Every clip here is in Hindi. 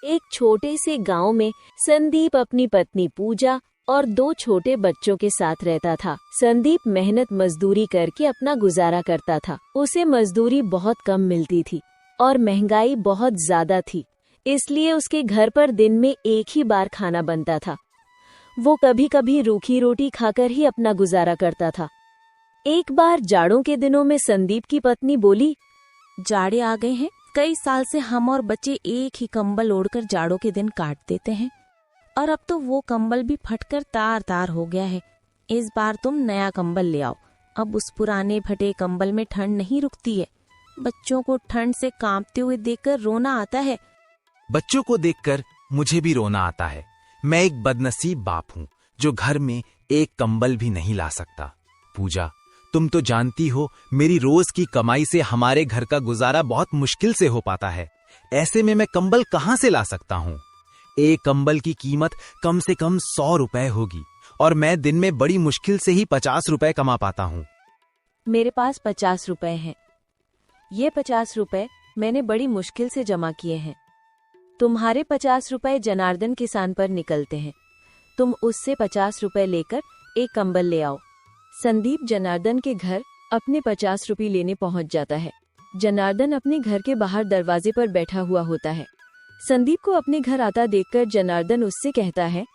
एक छोटे से गांव में संदीप अपनी पत्नी पूजा और 2 छोटे बच्चों के साथ रहता था। संदीप मेहनत मजदूरी करके अपना गुजारा करता था। उसे मजदूरी बहुत कम मिलती थी और महंगाई बहुत ज्यादा थी, इसलिए उसके घर पर दिन में एक ही बार खाना बनता था। वो कभी कभी रूखी रोटी खाकर ही अपना गुजारा करता था। एक बार जाड़ों के दिनों में संदीप की पत्नी बोली, जाड़े आ गए हैं, कई साल से हम और बच्चे एक ही कंबल ओढ़कर जाड़ों के दिन काट देते हैं और अब तो वो कंबल भी फटकर तार तार हो गया है। इस बार तुम नया कंबल ले आओ। अब उस पुराने फटे कंबल में ठंड नहीं रुकती है। बच्चों को ठंड से कांपते हुए देखकर रोना आता है। बच्चों को देखकर मुझे भी रोना आता है। मैं एक बदनसीब बाप हूँ जो घर में एक कंबल भी नहीं ला सकता। पूजा, तुम तो जानती हो मेरी रोज की कमाई से हमारे घर का गुजारा बहुत मुश्किल से हो पाता है। ऐसे में मैं कंबल कहाँ से ला सकता हूँ? एक कंबल की कीमत कम से कम 100 रुपए होगी और मैं दिन में बड़ी मुश्किल से ही 50 रुपए कमा पाता हूँ। मेरे पास 50 रुपए हैं। ये 50 रुपए मैंने बड़ी मुश्किल से जमा किए हैं। तुम्हारे 50 रुपए जनार्दन किसान पर निकलते हैं। तुम उससे 50 रुपए लेकर एक कंबल ले आओ। संदीप जनार्दन के घर अपने 50 रुपए लेने पहुंच जाता है। जनार्दन अपने घर के बाहर दरवाजे पर बैठा हुआ होता है। संदीप को अपने घर आता देखकर जनार्दन उससे कहता है,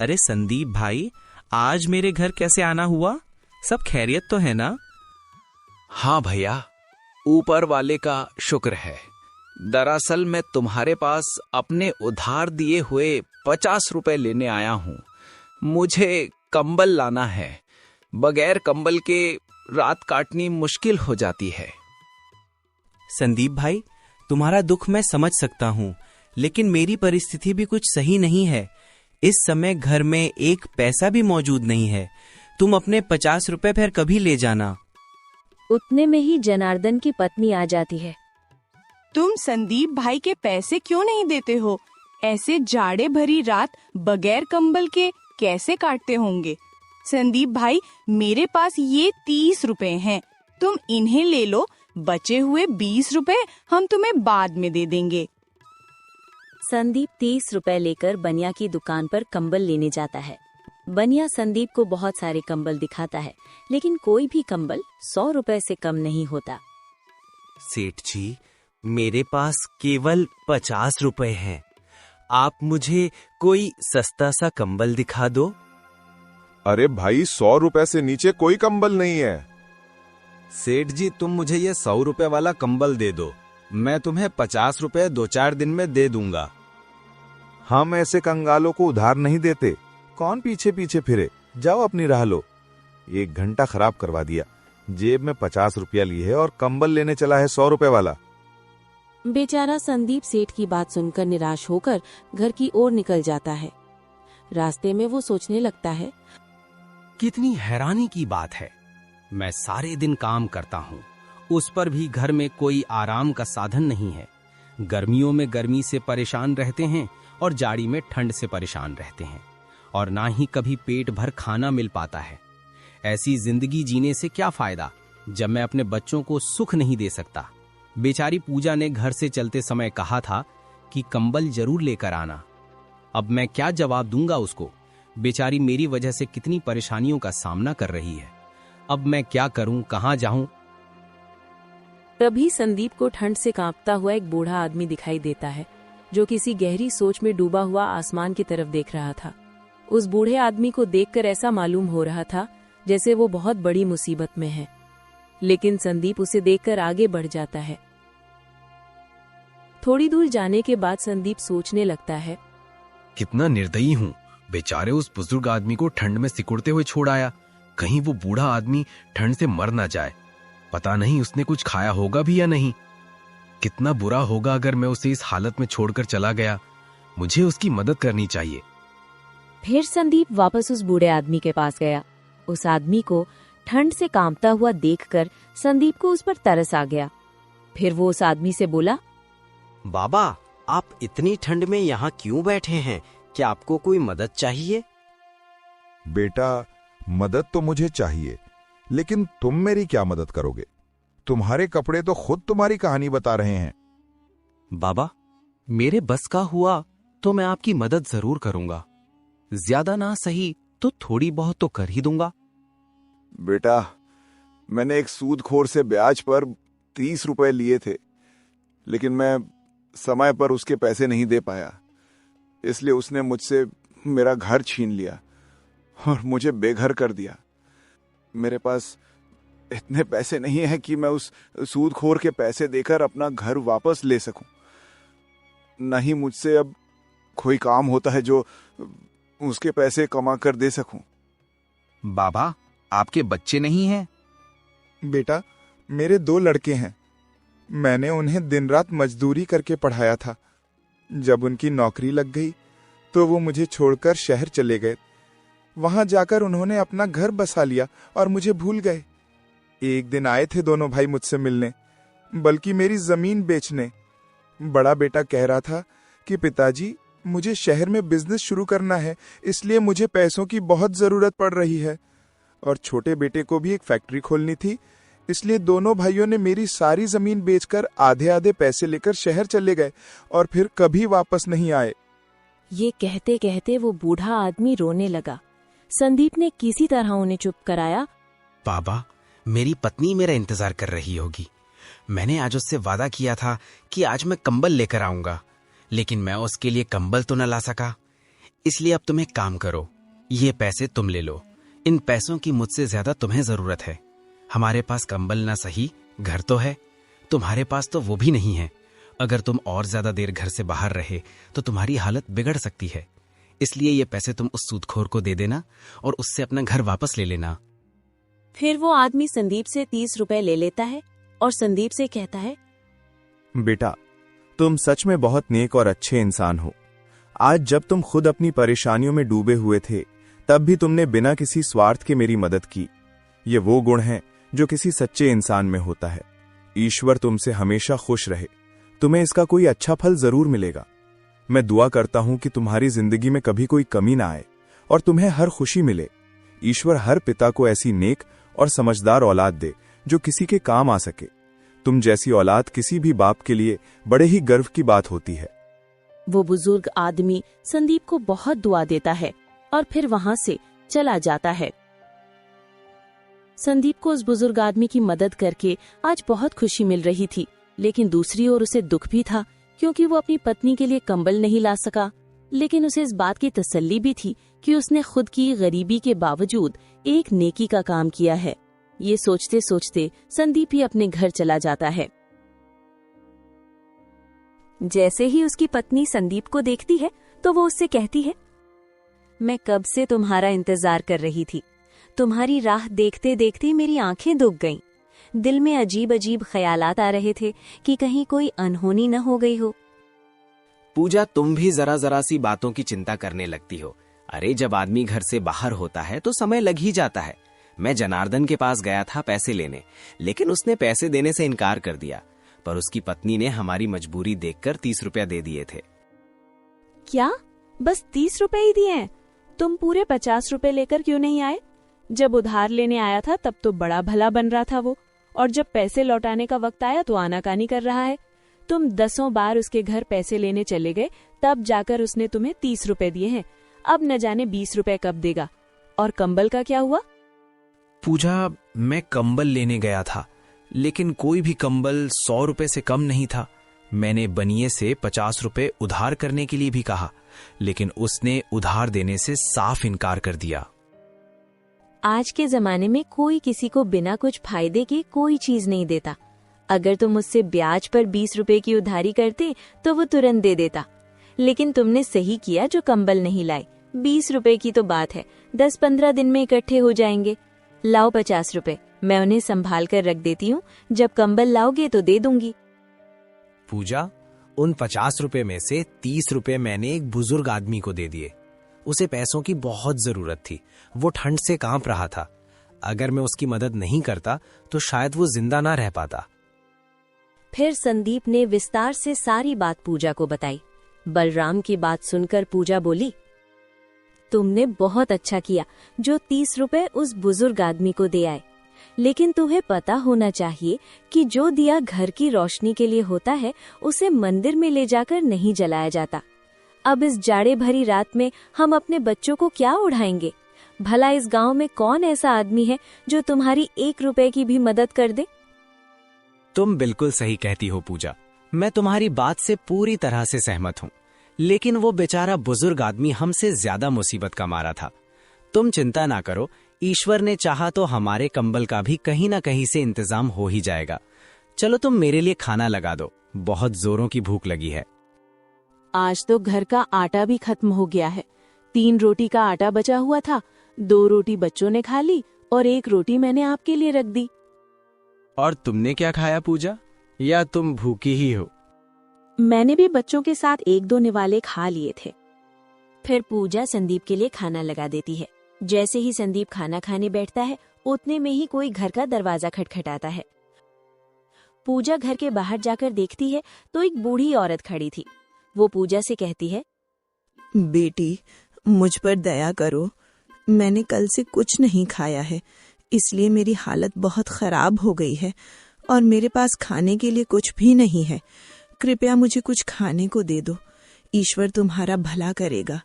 अरे संदीप भाई, आज मेरे घर कैसे आना हुआ? सब खैरियत तो है ना? हाँ भैया, ऊपर वाले का शुक्र है। दरअसल मैं तुम्हारे पास अपने उधार दिए हुए 50 रुपए लेने आया हूँ। मुझे कंबल लाना है। बगैर कंबल के रात काटनी मुश्किल हो जाती है। संदीप भाई, तुम्हारा दुख मैं समझ सकता हूँ, लेकिन मेरी परिस्थिति भी कुछ सही नहीं है। इस समय घर में एक पैसा भी मौजूद नहीं है। तुम अपने 50 रुपए फिर कभी ले जाना। उतने में ही जनार्दन की पत्नी आ जाती है। तुम संदीप भाई के पैसे क्यों नहीं देते हो? ऐसे जाड़े भरी रात बगैर कंबल के कैसे काटते होंगे? संदीप भाई, मेरे पास ये 30 रुपए हैं, तुम इन्हें ले लो। बचे हुए 20 रुपए हम तुम्हें बाद में दे देंगे। संदीप 30 रुपए लेकर बनिया की दुकान पर कंबल लेने जाता है। बनिया संदीप को बहुत सारे कंबल दिखाता है, लेकिन कोई भी कंबल 100 रुपए से कम नहीं होता। सेठ जी, मेरे पास केवल 50 रुपए हैं। आप मुझे कोई सस्ता सा कंबल दिखा दो। अरे भाई, 100 रुपए से नीचे कोई कंबल नहीं है। सेठ जी, तुम मुझे ये 100 रुपए वाला कंबल दे दो। मैं तुम्हें 50 रुपए 2-4 दिन में दे दूंगा। हम ऐसे कंगालों को उधार नहीं देते। कौन पीछे पीछे फिरे? जाओ अपनी राह लो। 1 घंटा खराब करवा दिया। जेब में 50 रुपया ली है और कंबल लेने चला है 100 रुपए वाला। बेचारा संदीप सेठ की बात सुनकर निराश होकर घर की ओर निकल जाता है। रास्ते में वो सोचने लगता है, कितनी हैरानी की बात है। मैं सारे दिन काम करता हूँ, उस पर भी घर में कोई आराम का साधन नहीं है। गर्मियों में गर्मी से परेशान रहते हैं और जाड़ी में ठंड से परेशान रहते हैं, और ना ही कभी पेट भर खाना मिल पाता है। ऐसी जिंदगी जीने से क्या फायदा जब मैं अपने बच्चों को सुख नहीं दे सकता। बेचारी पूजा ने घर से चलते समय कहा था कि कंबल जरूर लेकर आना। अब मैं क्या जवाब दूंगा उसको? बेचारी मेरी वजह से कितनी परेशानियों का सामना कर रही है। अब मैं क्या करूं, कहां जाऊं? तभी संदीप को ठंड से कांपता हुआ एक बूढ़ा आदमी दिखाई देता है, जो किसी गहरी सोच में डूबा हुआ आसमान की तरफ देख रहा था। उस बूढ़े आदमी को देखकर ऐसा मालूम हो रहा था जैसे वो बहुत बड़ी मुसीबत में है, लेकिन संदीप उसे देखकर आगे बढ़ जाता है। थोड़ी दूर जाने के बाद संदीप सोचने लगता है, कितना निर्दयी हूँ। बेचारे उस बुजुर्ग आदमी को ठंड में सिकुड़ते हुए छोड़ आया। कहीं वो बूढ़ा आदमी ठंड से मर ना जाए। पता नहीं उसने कुछ खाया होगा भी या नहीं। कितना बुरा होगा अगर मैं उसे इस हालत में छोड़कर चला गया। मुझे उसकी मदद करनी चाहिए। फिर संदीप वापस उस बूढ़े आदमी के पास गया। उस आदमी को ठंड से कांपता हुआ देखकर संदीप को उस पर तरस आ गया। फिर वो उस आदमी से बोला, बाबा, आप इतनी ठंड में यहाँ क्यों बैठे हैं? क्या आपको कोई मदद चाहिए? बेटा, मदद तो मुझे चाहिए, लेकिन तुम मेरी क्या मदद करोगे? तुम्हारे कपड़े तो खुद तुम्हारी कहानी बता रहे हैं। बाबा, मेरे बस का हुआ तो मैं आपकी मदद जरूर करूंगा। ज्यादा ना सही तो थोड़ी बहुत तो कर ही दूंगा। बेटा, मैंने एक सूदखोर से ब्याज पर 30 रुपए लिए थे, लेकिन मैं समय पर उसके पैसे नहीं दे पाया, इसलिए उसने मुझसे मेरा घर छीन लिया और मुझे बेघर कर दिया। मेरे पास इतने पैसे नहीं है कि मैं उस सूदखोर के पैसे देकर अपना घर वापस ले सकूं। न ही मुझसे अब कोई काम होता है जो उसके पैसे कमा कर दे सकूं। बाबा, आपके बच्चे नहीं हैं? बेटा, मेरे 2 लड़के हैं। मैंने उन्हें दिन रात मजदूरी करके पढ़ाया था। जब उनकी नौकरी लग गई तो वो मुझे छोड़कर शहर चले गए। वहां जाकर उन्होंने अपना घर बसा लिया और मुझे भूल गए। एक दिन आए थे दोनों भाई मुझसे मिलने, बल्कि मेरी जमीन बेचने। बड़ा बेटा कह रहा था कि पिताजी, मुझे शहर में बिजनेस शुरू करना है, इसलिए मुझे पैसों की बहुत जरूरत पड़ रही है। और छोटे बेटे को भी एक फैक्ट्री खोलनी थी, इसलिए दोनों भाइयों ने मेरी सारी जमीन बेचकर आधे आधे पैसे लेकर शहर चले गए और फिर कभी वापस नहीं आए। ये कहते कहते वो बूढ़ा आदमी रोने लगा। संदीप ने किसी तरह उन्हें चुप कराया। बाबा, मेरी पत्नी मेरा इंतजार कर रही होगी। मैंने आज उससे वादा किया था कि आज मैं कंबल लेकर आऊंगा, लेकिन मैं उसके लिए कंबल तो न ला सका। इसलिए अब तुम एक काम करो, ये पैसे तुम ले लो। इन पैसों की मुझसे ज्यादा तुम्हें जरूरत है। हमारे पास कंबल ना सही, घर तो है, तुम्हारे पास तो वो भी नहीं है। अगर तुम और ज्यादा देर घर से बाहर रहे तो तुम्हारी हालत बिगड़ सकती है। इसलिए ये पैसे तुम उस सूदखोर को दे देना और उससे अपना घर वापस ले लेना। फिर वो आदमी संदीप से 30 रुपए ले लेता है और संदीप से कहता है, बेटा, तुम सच में बहुत नेक और अच्छे इंसान हो। आज जब तुम खुद अपनी परेशानियों में डूबे हुए थे, तब भी तुमने बिना किसी स्वार्थ के मेरी मदद की। ये वो गुण है जो किसी सच्चे इंसान में होता है। ईश्वर तुमसे हमेशा खुश रहे। तुम्हें इसका कोई अच्छा फल जरूर मिलेगा। मैं दुआ करता हूं कि तुम्हारी जिंदगी में कभी कोई कमी ना आए और तुम्हें हर खुशी मिले। ईश्वर हर पिता को ऐसी नेक और समझदार औलाद दे जो किसी के काम आ सके। तुम जैसी औलाद किसी भी बाप के लिए बड़े ही गर्व की बात होती है। वो बुजुर्ग आदमी संदीप को बहुत दुआ देता है और फिर वहां से चला जाता है। संदीप को उस बुजुर्ग आदमी की मदद करके आज बहुत खुशी मिल रही थी, लेकिन दूसरी ओर उसे दुख भी था, क्योंकि वो अपनी पत्नी के लिए कंबल नहीं ला सका। लेकिन उसे इस बात की तसल्ली भी थी कि उसने खुद की गरीबी के बावजूद एक नेकी का काम किया है। ये सोचते सोचते संदीप ही अपने घर चला जाता है। जैसे ही उसकी पत्नी संदीप को देखती है तो वो उससे कहती है, मैं कब से तुम्हारा इंतजार कर रही थी। तुम्हारी राह देखते देखते मेरी आंखें दुख गईं। दिल में अजीब अजीब ख्यालात आ रहे थे कि कहीं कोई अनहोनी न हो गई हो। पूजा, तुम भी जरा जरा सी बातों की चिंता करने लगती हो। अरे, जब आदमी घर से बाहर होता है तो समय लग ही जाता है। मैं जनार्दन के पास गया था पैसे लेने, लेकिन उसने पैसे देने से इनकार कर दिया। पर उसकी पत्नी ने हमारी मजबूरी देखकर 30 रुपया दे दिए थे। क्या? बस 30 रुपए ही दिए हैं? तुम पूरे 50 रुपए लेकर क्यों नहीं आए? जब उधार लेने आया था तब तो बड़ा भला बन रहा था वो, और जब पैसे लौटाने का वक्त आया तो आनाकानी कर रहा है। तुम 10 बार उसके घर पैसे लेने चले गए, तब जाकर उसने तुम्हें 30 रुपए दिए हैं। अब न जाने 20 रुपए कब देगा। और कंबल का क्या हुआ? पूजा, मैं कंबल लेने गया था, लेकिन कोई भी कंबल 100 रुपए से कम नहीं था। मैंने बनिए से 50 रुपए उधार करने के लिए भी कहा, लेकिन उसने उधार देने से साफ इनकार कर दिया। आज के जमाने में कोई किसी को बिना कुछ फायदे के कोई चीज नहीं देता। अगर तुम उससे ब्याज पर 20 रुपए की उधारी करते तो वो तुरंत दे देता। लेकिन तुमने सही किया जो कंबल नहीं लाए। 20 रुपए की तो बात है, 10-15 दिन में इकट्ठे हो जाएंगे। लाओ 50 रुपए, मैं उन्हें संभाल कर रख देती हूँ, जब कंबल लाओगे तो दे दूंगी। पूजा, उन 50 रुपए में से 30 रुपए मैंने एक बुजुर्ग आदमी को दे दिए। उसे पैसों की बहुत जरूरत थी, वो ठंड से कांप रहा था। अगर मैं उसकी मदद नहीं करता तो शायद वो जिंदा ना रह पाता। फिर संदीप ने विस्तार से सारी बात पूजा को बताई। बलराम की बात सुनकर पूजा बोली, तुमने बहुत अच्छा किया जो 30 रुपए उस बुजुर्ग आदमी को दे आए। लेकिन तुम्हें पता होना चाहिए कि जो दिया घर की रोशनी के लिए होता है उसे मंदिर में ले जाकर नहीं जलाया जाता। अब इस जाड़े भरी रात में हम अपने बच्चों को क्या उड़ाएंगे? भला इस गांव में कौन ऐसा आदमी है जो तुम्हारी 1 रुपए की भी मदद कर दे? तुम बिल्कुल सही कहती हो पूजा, मैं तुम्हारी बात से पूरी तरह से सहमत हूँ। लेकिन वो बेचारा बुजुर्ग आदमी हमसे ज्यादा मुसीबत का मारा था। तुम चिंता ना करो, ईश्वर ने चाहा तो हमारे कंबल का भी कहीं ना कहीं से इंतजाम हो ही जाएगा। चलो तुम मेरे लिए खाना लगा दो, बहुत जोरों की भूख लगी है। आज तो घर का आटा भी खत्म हो गया है। 3 रोटी का आटा बचा हुआ था, 2 रोटी बच्चों ने खा ली और 1 रोटी मैंने आपके लिए रख दी। और तुमने क्या खाया पूजा, या तुम भूखी ही हो? मैंने भी बच्चों के साथ 1-2 निवाले खा लिए थे। फिर पूजा संदीप के लिए खाना लगा देती है। जैसे ही संदीप खाना खाने बैठता है उतने में ही कोई घर का दरवाजा खटखटाता है। पूजा घर के बाहर जाकर देखती है तो एक बूढ़ी औरत खड़ी थी। वो पूजा से कहती है, बेटी मुझ पर दया करो, मैंने कल से कुछ नहीं खाया है, इसलिए मेरी हालत बहुत खराब हो गई है और मेरे पास खाने के लिए कुछ भी नहीं है। कृपया मुझे कुछ खाने को दे दो, ईश्वर तुम्हारा भला करेगा।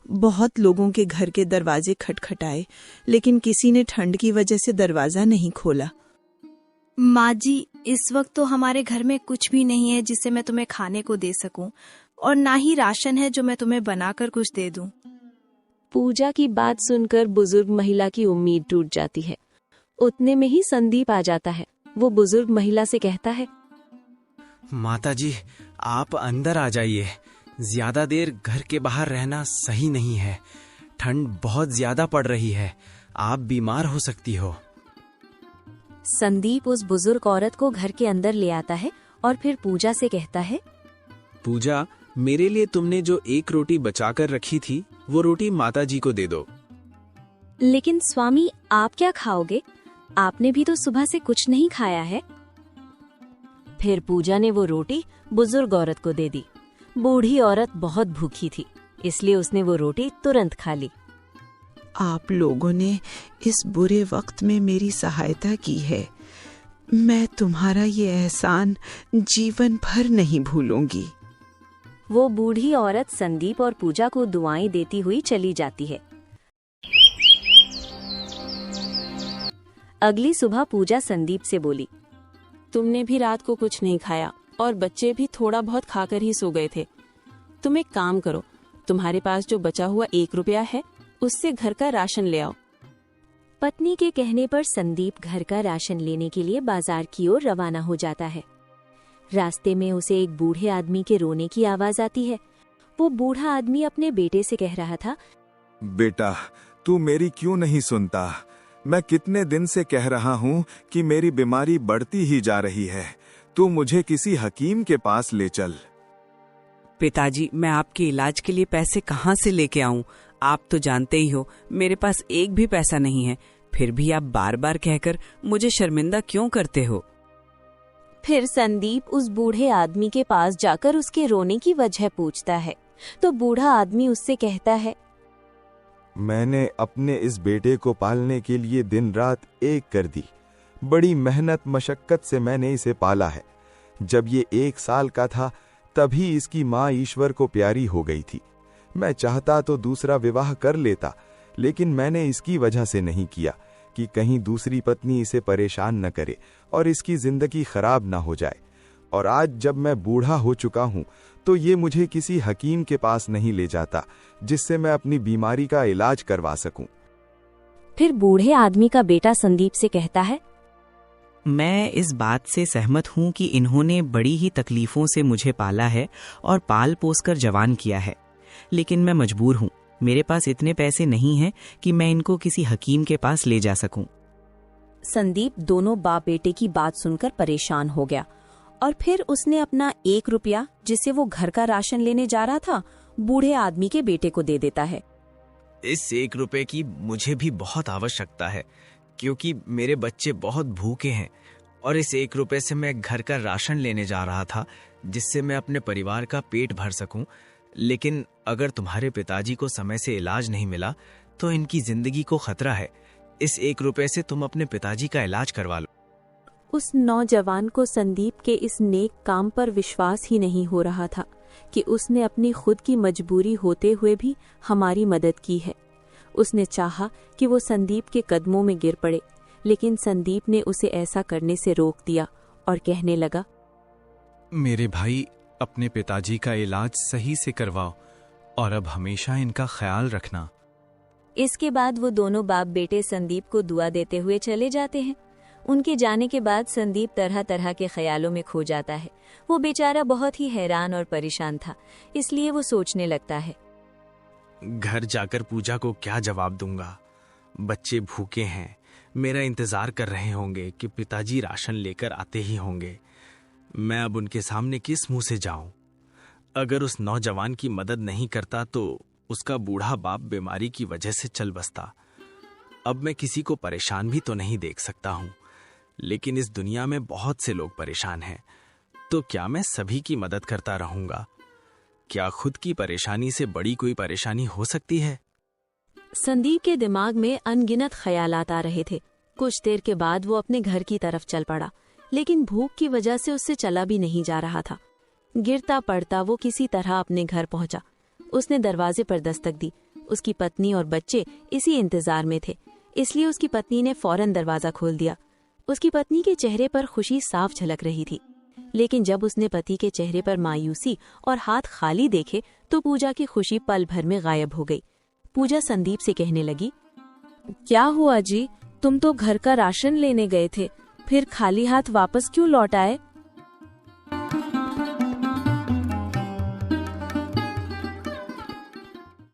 बहुत लोगों के घर के दरवाजे खटखटाए लेकिन किसी ने ठंड की वजह से दरवाजा नहीं खोला। माँ जी, इस वक्त तो हमारे घर में कुछ भी नहीं है जिससे मैं तुम्हें खाने को दे सकूं, और ना ही राशन है जो मैं तुम्हें बनाकर कुछ दे दूं। पूजा की बात सुनकर बुजुर्ग महिला की उम्मीद टूट जाती है। उतने में ही संदीप आ जाता है। वो बुजुर्ग महिला से कहता है, माताजी, आप अंदर आ जाइए, ज्यादा देर घर के बाहर रहना सही नहीं है। ठंड बहुत ज्यादा पड़ रही है, आप बीमार हो सकती हो। संदीप उस बुजुर्ग औरत को घर के अंदर ले आता है और फिर पूजा से कहता है, पूजा, मेरे लिए तुमने जो 1 रोटी बचाकर रखी थी वो रोटी माताजी को दे दो। लेकिन स्वामी, आप क्या खाओगे? आपने भी तो सुबह से कुछ नहीं खाया है। फिर पूजा ने वो रोटी बुजुर्ग औरत को दे दी। बूढ़ी औरत बहुत भूखी थी, इसलिए उसने वो रोटी तुरंत खा ली। आप लोगों ने इस बुरे वक्त में मेरी सहायता की है, मैं तुम्हारा ये एहसान जीवन भर नहीं भूलूंगी। वो बूढ़ी औरत संदीप और पूजा को दुआएं देती हुई चली जाती है। अगली सुबह पूजा संदीप से बोली, तुमने भी रात को कुछ नहीं खाया और बच्चे भी थोड़ा बहुत खाकर ही सो गए थे। तुम एक काम करो, तुम्हारे पास जो बचा हुआ 1 रुपया है उससे घर का राशन ले आओ। पत्नी के कहने पर संदीप घर का राशन लेने के लिए बाजार की ओर रवाना हो जाता है। रास्ते में उसे एक बूढ़े आदमी के रोने की आवाज आती है। वो बूढ़ा आदमी अपने बेटे से कह रहा था, बेटा, तू मेरी क्यों नहीं सुनता? मैं कितने दिन से कह रहा हूँ कि मेरी बीमारी बढ़ती ही जा रही है, तू मुझे किसी हकीम के पास ले चल। पिताजी, मैं आपके इलाज के लिए पैसे कहाँ से लेके आऊं? आप तो जानते ही हो मेरे पास एक भी पैसा नहीं है, फिर भी आप बार बार कहकर मुझे शर्मिंदा क्यों करते हो? फिर संदीप उस बूढ़े आदमी के पास जाकर उसके रोने की वजह पूछता है, तो बूढ़ा आदमी उससे कहता है, मैंने अपने इस बेटे को पालने के लिए दिन रात एक कर दी। बड़ी मेहनत मशक्कत से मैंने इसे पाला है। जब ये 1 साल का था तभी इसकी माँ ईश्वर को प्यारी हो गई थी। मैं चाहता तो दूसरा विवाह कर लेता, लेकिन मैंने इसकी वजह से नहीं किया कि कहीं दूसरी पत्नी इसे परेशान न करे और इसकी जिंदगी खराब ना हो जाए। और आज जब मैं बूढ़ा हो चुका हूँ तो ये मुझे किसी हकीम के पास नहीं ले जाता जिससे मैं अपनी बीमारी का इलाज करवा सकूं। फिर बूढ़े आदमी का बेटा संदीप से कहता है, मैं इस बात से सहमत हूँ कि इन्होंने बड़ी ही तकलीफों से मुझे पाला है और पाल पोस कर जवान किया है, लेकिन मैं मजबूर हूँ। मेरे पास इतने पैसे नहीं हैं कि मैं इनको किसी हकीम के पास ले जा सकूं। संदीप दोनों बाप बेटे की बात सुनकर परेशान हो गया और फिर उसने अपना 1 रुपया, जिससे वो घर का राशन लेने जा रहा था, बूढ़े आदमी के बेटे को दे देता है। इस 1 रुपए की मुझे भी बहुत आवश्यकता है, क्योंकि मेरे बच्चे बहुत भूखे हैं और इस 1 रुपए से मैं घर का राशन लेने जा रहा था जिससे मैं अपने परिवार का पेट भर सकूं। लेकिन अगर तुम्हारे पिताजी को समय से इलाज नहीं मिला तो इनकी जिंदगी को खतरा है, इस 1 रुपए से तुम अपने पिताजी का इलाज करवा लो। उस नौजवान को संदीप के इस नेक काम पर विश्वास ही नहीं हो रहा था कि उसने अपनी खुद की मजबूरी होते हुए भी हमारी मदद की है। उसने चाहा कि वो संदीप के कदमों में गिर पड़े, लेकिन संदीप ने उसे ऐसा करने से रोक दिया और कहने लगा, मेरे भाई, अपने पिताजी का इलाज सही से करवाओ और अब हमेशा इनका ख्याल रखना। इसके बाद वो दोनों बाप बेटे संदीप को दुआ देते हुए चले जाते हैं। उनके जाने के बाद संदीप तरह तरह के ख्यालों में खो जाता है। वो बेचारा बहुत ही हैरान और परेशान था, इसलिए वो सोचने लगता है, घर जाकर पूजा को क्या जवाब दूंगा? बच्चे भूखे हैं, मेरा इंतजार कर रहे होंगे कि पिताजी राशन लेकर आते ही होंगे। मैं अब उनके सामने किस मुंह से जाऊं? अगर उस नौजवान की मदद नहीं करता तो उसका बूढ़ा बाप बीमारी की वजह से चल बसता। अब मैं किसी को परेशान भी तो नहीं देख सकता हूं, लेकिन इस दुनिया में बहुत से लोग परेशान हैं, तो क्या मैं सभी की मदद करता रहूंगा? क्या खुद की परेशानी से बड़ी कोई परेशानी हो सकती है? संदीप के दिमाग में अनगिनत ख्यालात आ रहे थे। कुछ देर के बाद वो अपने घर की तरफ चल पड़ा, लेकिन भूख की वजह से उससे चला भी नहीं जा रहा था। गिरता पड़ता वो किसी तरह अपने घर पहुंचा। उसने दरवाजे पर दस्तक दी। उसकी पत्नी और बच्चे इसी इंतजार में थे, इसलिए उसकी पत्नी ने फौरन दरवाजा खोल दिया। उसकी पत्नी के चेहरे पर खुशी साफ झलक रही थी, लेकिन जब उसने पति के चेहरे पर मायूसी और हाथ खाली देखे तो पूजा की खुशी पल भर में गायब हो गई। पूजा संदीप से कहने लगी, क्या हुआ जी? तुम तो घर का राशन लेने गए थे, फिर खाली हाथ वापस क्यों लौट आए?